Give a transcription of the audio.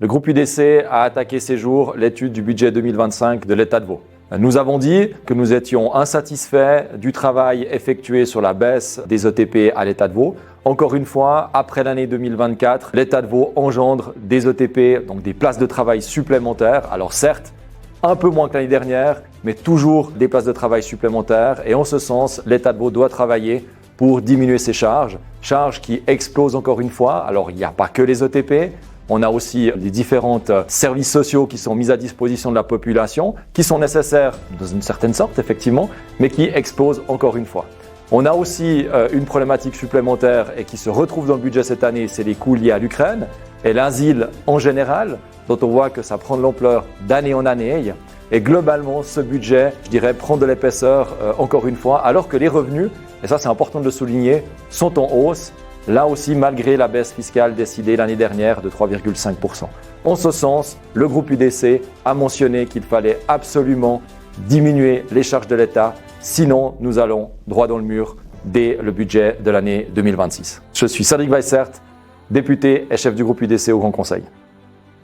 Le groupe UDC a attaqué ces jours l'étude du budget 2025 de l'État de Vaud. Nous avons dit que nous étions insatisfaits du travail effectué sur la baisse des ETP à l'État de Vaud. Encore une fois, après l'année 2024, l'État de Vaud engendre des ETP, donc des places de travail supplémentaires. Alors certes, un peu moins que l'année dernière, mais toujours des places de travail supplémentaires. Et en ce sens, l'État de Vaud doit travailler pour diminuer ses charges qui explosent encore une fois. Alors il n'y a pas que les ETP. On a aussi les différents services sociaux qui sont mis à disposition de la population, qui sont nécessaires dans une certaine sorte, effectivement, mais qui explosent encore une fois. On a aussi une problématique supplémentaire et qui se retrouve dans le budget cette année, c'est les coûts liés à l'Ukraine et l'asile en général, dont on voit que ça prend de l'ampleur d'année en année. Et globalement, ce budget, je dirais, prend de l'épaisseur encore une fois, alors que les revenus, et ça c'est important de le souligner, sont en hausse. Là aussi, malgré la baisse fiscale décidée l'année dernière de 3,5%. En ce sens, le groupe UDC a mentionné qu'il fallait absolument diminuer les charges de l'État, sinon nous allons droit dans le mur dès le budget de l'année 2026. Je suis Cédric Weissert, député et chef du groupe UDC au Grand Conseil.